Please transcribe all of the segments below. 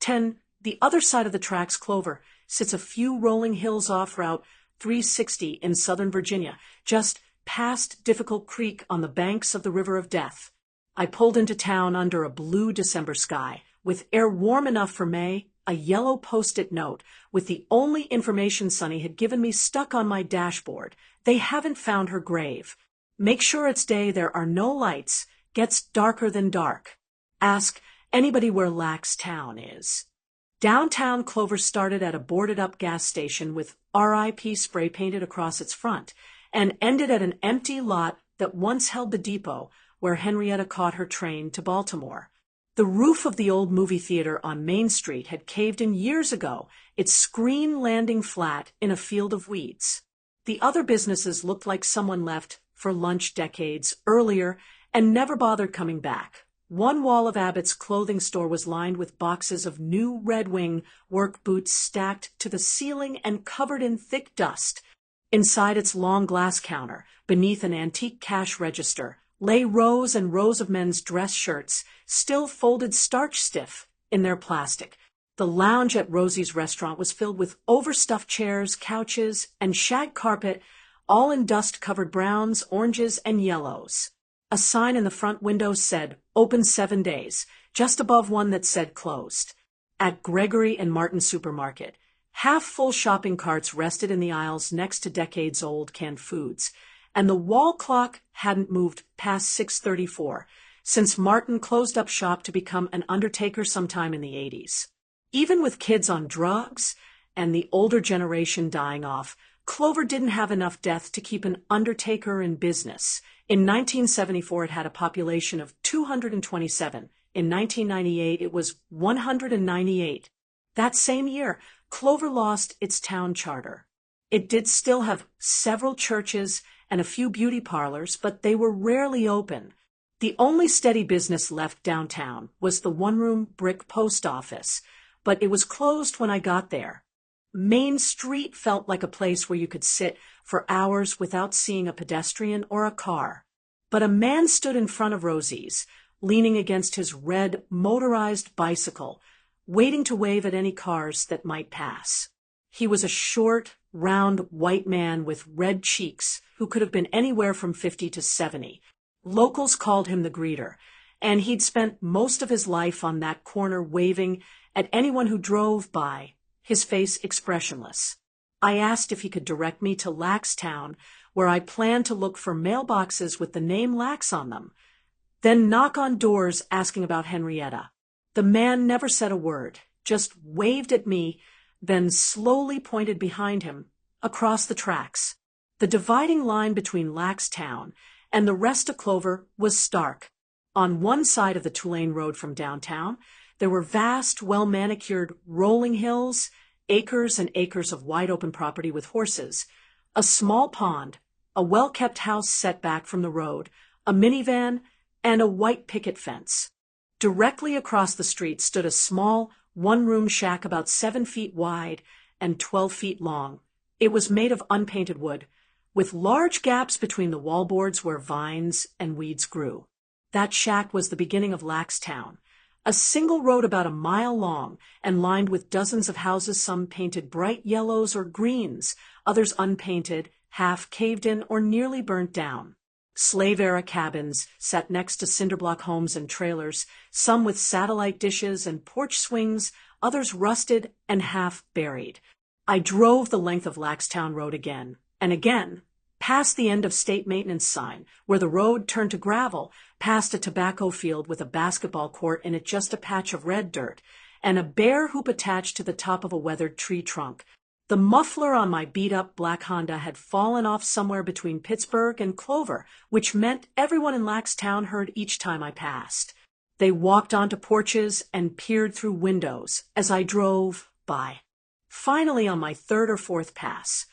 10. The other side of the tracks, Clover, sits a few rolling hills off Route 360 in Southern Virginia, just past Difficult Creek on the banks of the River of Death. I pulled into town under a blue December sky, with air warm enough for May, a yellow post-it note with the only information Sonny had given me stuck on my dashboard. They haven't found her grave. Make sure it's day, there are no lights, gets darker than dark. Ask anybody where Lax Town is. Downtown Clover started at a boarded-up gas station with RIP spray painted across its front, and ended at an empty lot that once held the depot where Henrietta caught her train to Baltimore. The roof of the old movie theater on Main Street had caved in years ago, its screen landing flat in a field of weeds. The other businesses looked like someone left for lunch decades earlier and never bothered coming back. One wall of Abbott's clothing store was lined with boxes of new Red Wing work boots stacked to the ceiling and covered in thick dust. Inside its long glass counter, beneath an antique cash register, lay rows and rows of men's dress shirts, still folded starch stiff in their plastic. The lounge at Rosie's restaurant was filled with overstuffed chairs, couches, and shag carpet, all in dust-covered browns, oranges, and yellows. A sign in the front window said, "Open 7 days," just above one that said closed. At Gregory and Martin Supermarket, half-full shopping carts rested in the aisles next to decades-old canned foods, and the wall clock hadn't moved past 6:34, since Martin closed up shop to become an undertaker sometime in the 80s. Even with kids on drugs and the older generation dying off, Clover didn't have enough death to keep an undertaker in business. In 1974, it had a population of 227. In 1998, it was 198. That same year, Clover lost its town charter. It did still have several churches and a few beauty parlors, but they were rarely open. The only steady business left downtown was the one-room brick post office, but it was closed when I got there. Main Street felt like a place where you could sit for hours without seeing a pedestrian or a car. But a man stood in front of Rosie's, leaning against his red motorized bicycle, waiting to wave at any cars that might pass. He was a short, round, white man with red cheeks who could have been anywhere from 50 to 70. Locals called him the greeter, and he'd spent most of his life on that corner waving at anyone who drove by, his face expressionless. I asked if he could direct me to Lax Town, where I planned to look for mailboxes with the name Lax on them, then knock on doors asking about Henrietta. The man never said a word, just waved at me, then slowly pointed behind him, across the tracks. The dividing line between Lax Town and the rest of Clover was stark. On one side of the two-lane road from downtown, there were vast, well-manicured rolling hills, acres and acres of wide-open property with horses, a small pond, a well-kept house set back from the road, a minivan, and a white picket fence. Directly across the street stood a small, one-room shack about 7 feet wide and 12 feet long. It was made of unpainted wood, with large gaps between the wallboards where vines and weeds grew. That shack was the beginning of Lax Town, a single road about a mile long and lined with dozens of houses, some painted bright yellows or greens, others unpainted, half caved in or nearly burnt down. Slave-era cabins sat next to cinderblock homes and trailers, some with satellite dishes and porch swings, others rusted and half buried. I drove the length of Lax Town Road again and again, past the end of state maintenance sign, where the road turned to gravel, past a tobacco field with a basketball court in it, just a patch of red dirt, and a bare hoop attached to the top of a weathered tree trunk. The muffler on my beat-up black Honda had fallen off somewhere between Pittsburgh and Clover, which meant everyone in Lax Town heard each time I passed. They walked onto porches and peered through windows as I drove by. Finally, on my third or fourth pass,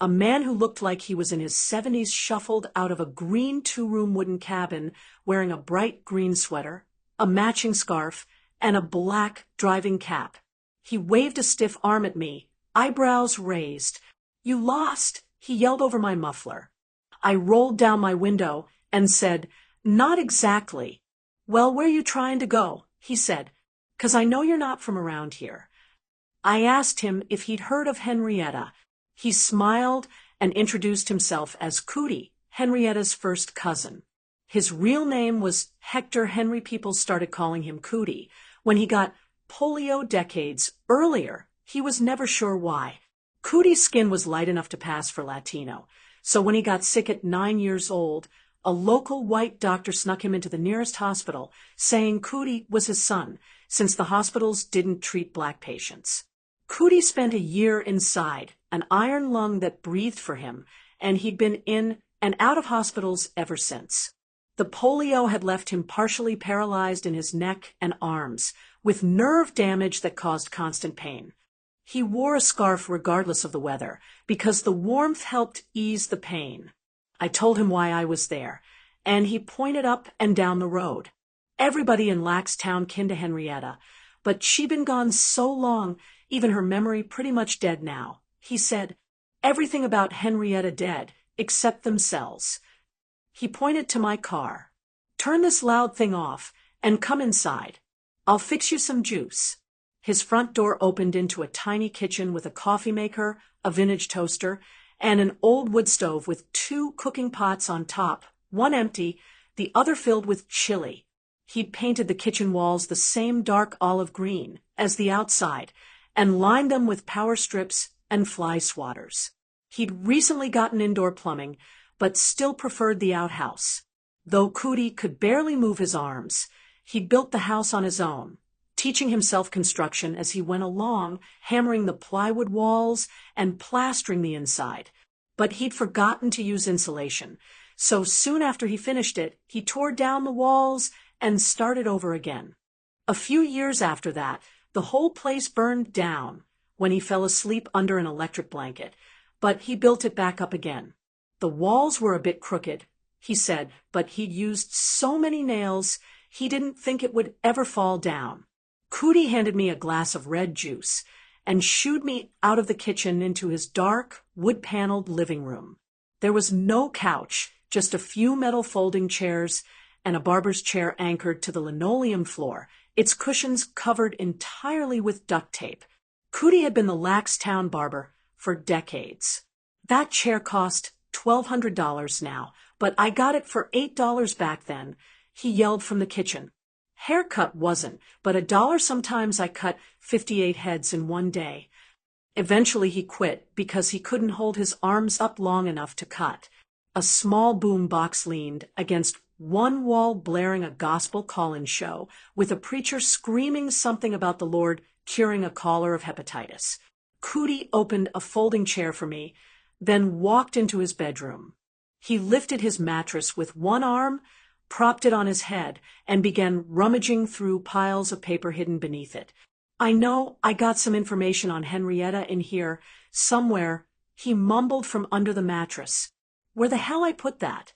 a man who looked like he was in his 70s shuffled out of a green two-room wooden cabin wearing a bright green sweater, a matching scarf, and a black driving cap. He waved a stiff arm at me, eyebrows raised. "You lost," he yelled over my muffler. I rolled down my window and said, "Not exactly." "Well, where you trying to go?" he said. 'cause I know you're not from around here." I asked him if he'd heard of Henrietta. He smiled and introduced himself as Cootie, Henrietta's first cousin. His real name was Hector. Henry. People started calling him Cootie when he got polio decades earlier. He was never sure why. Cootie's skin was light enough to pass for Latino, so when he got sick at 9 years old, a local white doctor snuck him into the nearest hospital, saying Cootie was his son, since the hospitals didn't treat black patients. Cootie spent a year inside, an iron lung that breathed for him, and he'd been in and out of hospitals ever since. The polio had left him partially paralyzed in his neck and arms, with nerve damage that caused constant pain. He wore a scarf regardless of the weather, because the warmth helped ease the pain. I told him why I was there, and he pointed up and down the road. Everybody in Laxtown kin to Henrietta, but she'd been gone so long, even her memory pretty much dead now. He said, "Everything about Henrietta dead, except themselves." He pointed to my car. "Turn this loud thing off and come inside. I'll fix you some juice." His front door opened into a tiny kitchen with a coffee maker, a vintage toaster, and an old wood stove with 2 cooking pots on top, one empty, the other filled with chili. He'd painted the kitchen walls the same dark olive green as the outside and lined them with power strips and fly swatters. He'd recently gotten indoor plumbing, but still preferred the outhouse. Though Cootie could barely move his arms, he'd built the house on his own, teaching himself construction as he went along, hammering the plywood walls and plastering the inside. But he'd forgotten to use insulation, so soon after he finished it, he tore down the walls and started over again. A few years after that, the whole place burned down when he fell asleep under an electric blanket, but he built it back up again. The walls were a bit crooked, he said, but he'd used so many nails, he didn't think it would ever fall down. Cootie handed me a glass of red juice and shooed me out of the kitchen into his dark, wood-paneled living room. There was no couch, just a few metal folding chairs and a barber's chair anchored to the linoleum floor, its cushions covered entirely with duct tape. Cootie had been the Laxtown barber for decades. That chair cost $1,200 now, but I got it for $8 back then, he yelled from the kitchen. Haircut wasn't, but $1 sometimes. I cut 58 heads in one day. Eventually he quit because he couldn't hold his arms up long enough to cut. A small boom box leaned against one wall, blaring a gospel call-in show, with a preacher screaming something about the Lord curing a caller of hepatitis. Cootie opened a folding chair for me, then walked into his bedroom. He lifted his mattress with one arm, propped it on his head, and began rummaging through piles of paper hidden beneath it. "I know I got some information on Henrietta in here somewhere," he mumbled from under the mattress. "Where the hell I put that?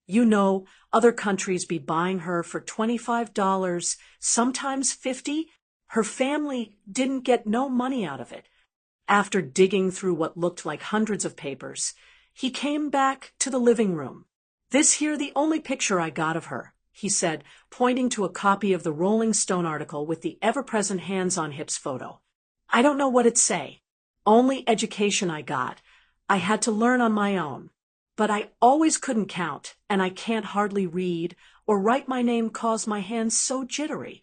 You know, other countries be buying her for $25, sometimes $50. Her family didn't get no money out of it." After digging through what looked like hundreds of papers, he came back to the living room. "This here the only picture I got of her," he said, pointing to a copy of the Rolling Stone article with the ever-present hands-on-hips photo. "I don't know what it say. Only education I got. I had to learn on my own. But I always couldn't count, and I can't hardly read or write my name 'cause my hand's so jittery."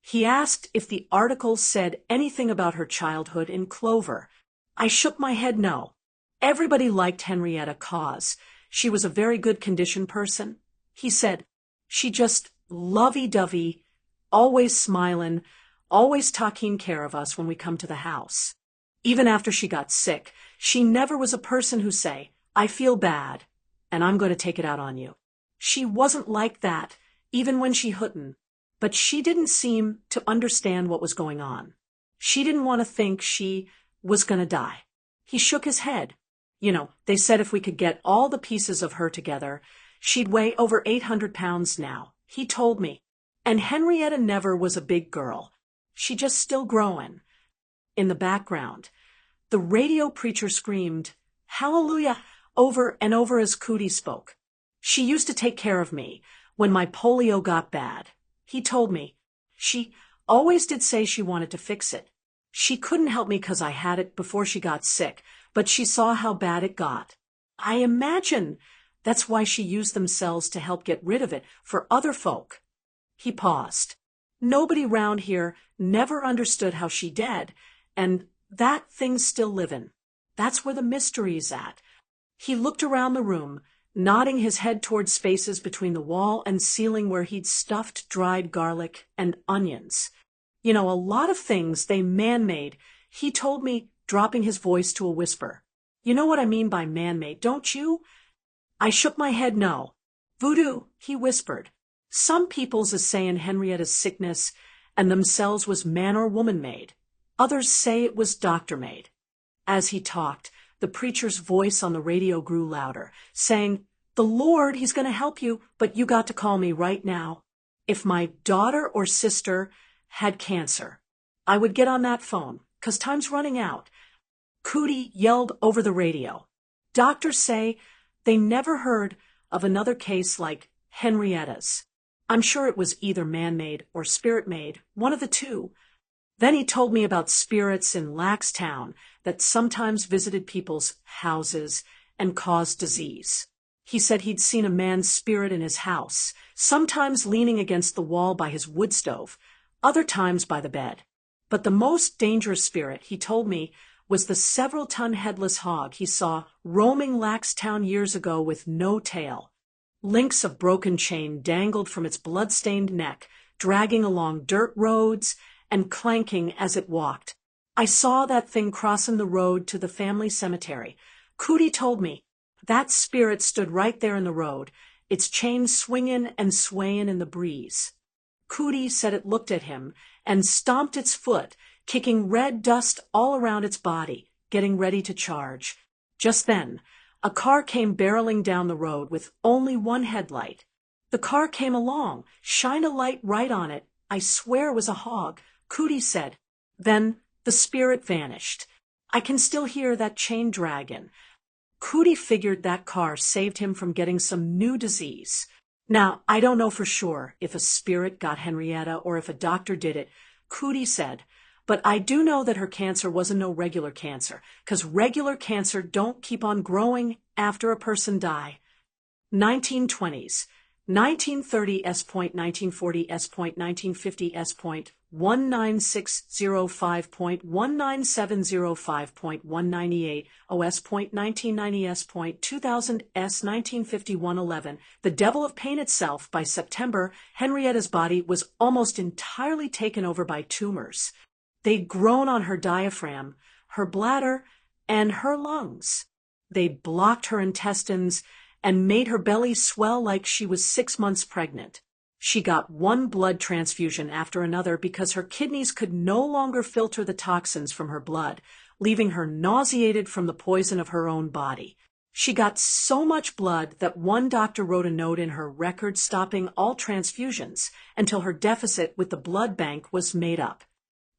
He asked if the article said anything about her childhood in Clover. I shook my head no. Everybody liked Henrietta 'cause she was a very good condition person. He said, "She just lovey-dovey, always smilin', always taking care of us when we come to the house. Even after she got sick, she never was a person who say, 'I feel bad, and I'm going to take it out on you.' She wasn't like that, even when she houldn't. But she didn't seem to understand what was going on. She didn't want to think she was going to die." He shook his head. "You know, they said if we could get all the pieces of her together, she'd weigh over 800 pounds now," he told me. "And Henrietta never was a big girl. She just still growing." In the background, the radio preacher screamed, "Hallelujah," over and over as Cootie spoke. "She used to take care of me when my polio got bad," he told me. "She always did say she wanted to fix it. She couldn't help me 'cause I had it before she got sick, but she saw how bad it got. I imagine that's why she used them cells to help get rid of it for other folk." He paused. "Nobody round here never understood how she dead, and that thing's still livin'. That's where the mystery's at." He looked around the room, nodding his head toward spaces between the wall and ceiling where he'd stuffed dried garlic and onions. "You know, a lot of things they man-made," he told me, dropping his voice to a whisper. "You know what I mean by man-made, don't you?" I shook my head no. "Voodoo," he whispered. "Some people's is sayin' Henrietta's sickness and themselves was man or woman-made. Others say it was doctor-made." As he talked, the preacher's voice on the radio grew louder, saying, "The Lord, he's going to help you, but you got to call me right now. If my daughter or sister had cancer, I would get on that phone, 'cause time's running out." Cootie yelled over the radio. "Doctors say they never heard of another case like Henrietta's. I'm sure it was either man-made or spirit-made, one of the two." Then he told me about spirits in Laxtown that sometimes visited people's houses and caused disease. He said he'd seen a man's spirit in his house, sometimes leaning against the wall by his wood stove, other times by the bed. But the most dangerous spirit, he told me, was the several-ton headless hog he saw roaming Laxtown years ago with no tail. Links of broken chain dangled from its blood-stained neck, dragging along dirt roads and clanking as it walked. I saw that thing crossing the road to the family cemetery. Cootie told me that spirit stood right there in the road, its chain swinging and swaying in the breeze. Cootie said it looked at him and stomped its foot, kicking red dust all around its body, getting ready to charge. Just then, a car came barreling down the road with only one headlight. The car came along, shined a light right on it. I swear it was a hog, Cootie said. Then the spirit vanished. I can still hear that chain dragging. Cootie figured that car saved him from getting some new disease. Now, I don't know for sure if a spirit got Henrietta or if a doctor did it, Cootie said, but I do know that her cancer wasn't no regular cancer, 'cause regular cancer don't keep on growing after a person die. 1920s, 1930 S.1940 S.1950 S.19605.19705.198 OS.1990 S.2000 S.1951-11. The Devil of Pain itself, by September, Henrietta's body was almost entirely taken over by tumors. They'd grown on her diaphragm, her bladder, and her lungs. They'd blocked her intestines and made her belly swell like she was 6 months pregnant. She got one blood transfusion after another because her kidneys could no longer filter the toxins from her blood, leaving her nauseated from the poison of her own body. She got so much blood that one doctor wrote a note in her record stopping all transfusions until her deficit with the blood bank was made up.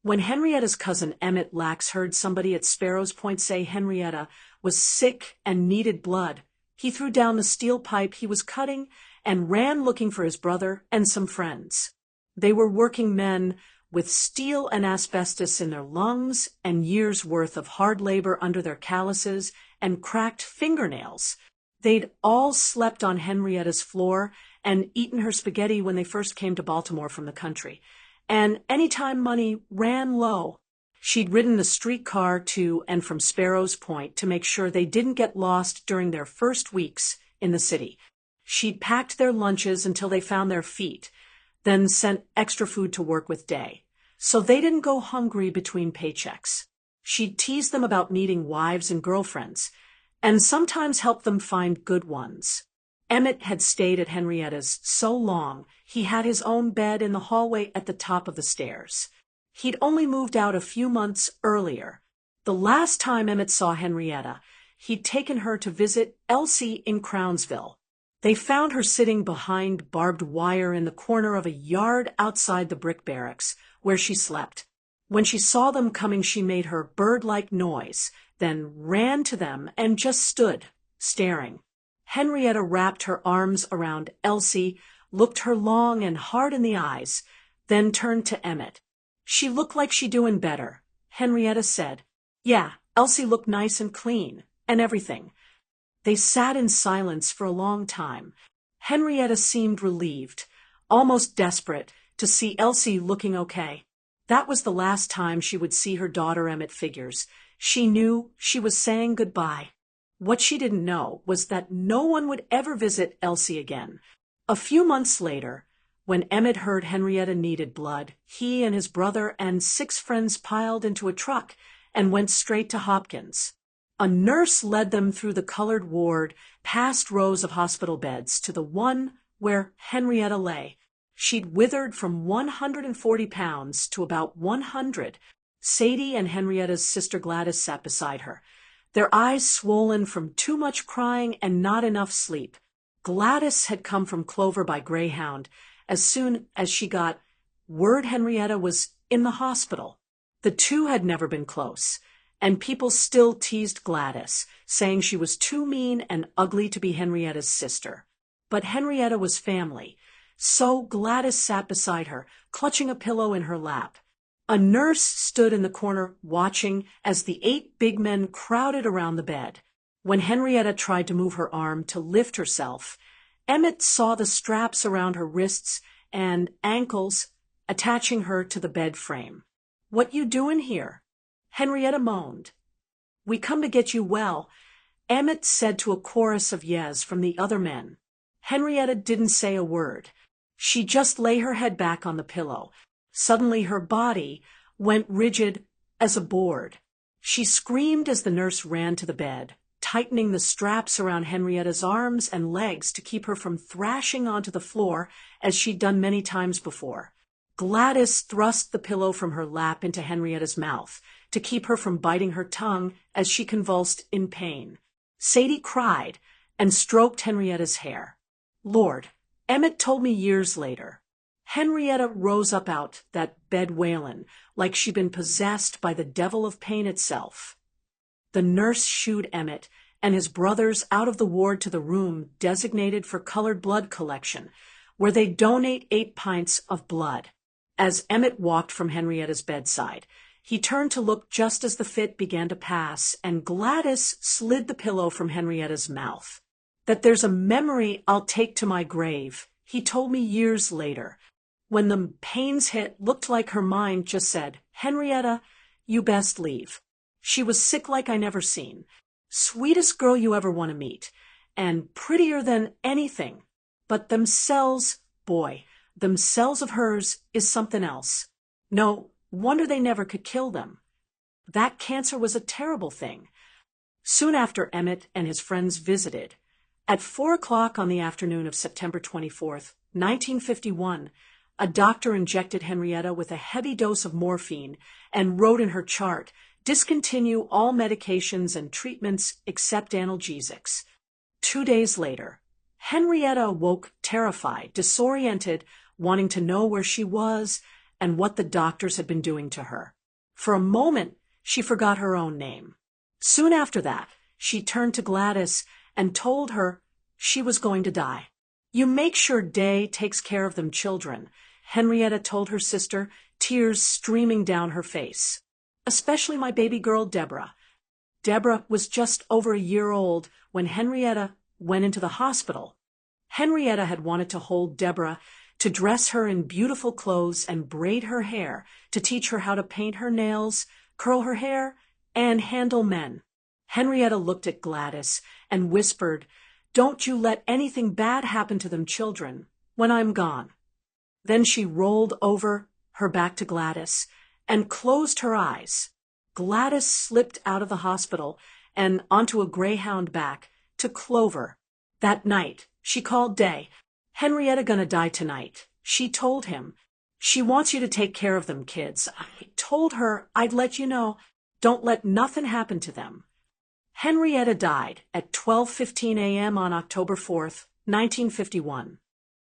When Henrietta's cousin Emmett Lax heard somebody at Sparrow's Point say Henrietta was sick and needed blood, he threw down the steel pipe he was cutting and ran looking for his brother and some friends. They were working men with steel and asbestos in their lungs and years' worth of hard labor under their calluses and cracked fingernails. They'd all slept on Henrietta's floor and eaten her spaghetti when they first came to Baltimore from the country. And any time money ran low, she'd ridden the streetcar to and from Sparrow's Point to make sure they didn't get lost during their first weeks in the city. She'd packed their lunches until they found their feet, then sent extra food to work with Day, so they didn't go hungry between paychecks. She'd tease them about meeting wives and girlfriends, and sometimes help them find good ones. Emmett had stayed at Henrietta's so long, he had his own bed in the hallway at the top of the stairs. He'd only moved out a few months earlier. The last time Emmett saw Henrietta, he'd taken her to visit Elsie in Crownsville. They found her sitting behind barbed wire in the corner of a yard outside the brick barracks, where she slept. When she saw them coming, she made her bird-like noise, then ran to them and just stood, staring. Henrietta wrapped her arms around Elsie, looked her long and hard in the eyes, then turned to Emmett. She looked like she doing better, Henrietta said. Yeah, Elsie looked nice and clean, and everything. They sat in silence for a long time. Henrietta seemed relieved, almost desperate, to see Elsie looking okay. That was the last time she would see her daughter Emmett Figures. She knew she was saying goodbye. What she didn't know was that no one would ever visit Elsie again. A few months later, when Emmett heard Henrietta needed blood, he and his brother and 6 friends piled into a truck and went straight to Hopkins. A nurse led them through the colored ward, past rows of hospital beds, to the one where Henrietta lay. She'd withered from 140 pounds to about 100. Sadie and Henrietta's sister Gladys sat beside her, their eyes swollen from too much crying and not enough sleep. Gladys had come from Clover by Greyhound as soon as she got word Henrietta was in the hospital. The two had never been close, and people still teased Gladys, saying she was too mean and ugly to be Henrietta's sister. But Henrietta was family, so Gladys sat beside her, clutching a pillow in her lap. A nurse stood in the corner watching as the 8 big men crowded around the bed. When Henrietta tried to move her arm to lift herself, Emmett saw the straps around her wrists and ankles attaching her to the bed frame. "What you doing here?" Henrietta moaned. "We come to get you well," Emmett said to a chorus of yes from the other men. Henrietta didn't say a word. She just lay her head back on the pillow. Suddenly her body went rigid as a board. She screamed as the nurse ran to the bed, tightening the straps around Henrietta's arms and legs to keep her from thrashing onto the floor as she'd done many times before. Gladys thrust the pillow from her lap into Henrietta's mouth to keep her from biting her tongue as she convulsed in pain. Sadie cried and stroked Henrietta's hair. "Lord," Emmett told me years later, Henrietta rose up out that bed wailin' like she'd been possessed by the devil of pain itself. The nurse shooed Emmett and his brothers out of the ward to the room designated for colored blood collection, where they donate 8 pints of blood. As Emmett walked from Henrietta's bedside, he turned to look just as the fit began to pass, and Gladys slid the pillow from Henrietta's mouth. "That there's a memory I'll take to my grave," he told me years later. When the pains hit, looked like her mind just said, "Henrietta, you best leave." She was sick like I never seen. Sweetest girl you ever want to meet, and prettier than anything. But them cells, boy, them cells of hers is something else. No wonder they never could kill them. That cancer was a terrible thing. Soon after Emmett and his friends visited, at 4 o'clock on the afternoon of September 24th, 1951, a doctor injected Henrietta with a heavy dose of morphine and wrote in her chart, "Discontinue all medications and treatments except analgesics." 2 days later, Henrietta awoke terrified, disoriented, wanting to know where she was and what the doctors had been doing to her. For a moment, she forgot her own name. Soon after that, she turned to Gladys and told her she was going to die. "You make sure Day takes care of them children," Henrietta told her sister, tears streaming down her face. "Especially my baby girl, Deborah." Deborah was just over a year old when Henrietta went into the hospital. Henrietta had wanted to hold Deborah, to dress her in beautiful clothes and braid her hair, to teach her how to paint her nails, curl her hair, and handle men. Henrietta looked at Gladys and whispered, "Don't you let anything bad happen to them children when I'm gone." Then she rolled over her back to Gladys and closed her eyes. Gladys slipped out of the hospital and onto a Greyhound back to Clover. That night, she called Day. "Henrietta gonna die tonight," she told him. "She wants you to take care of them kids. I told her I'd let you know. Don't let nothing happen to them." Henrietta died at 12:15 a.m. on October 4th, 1951.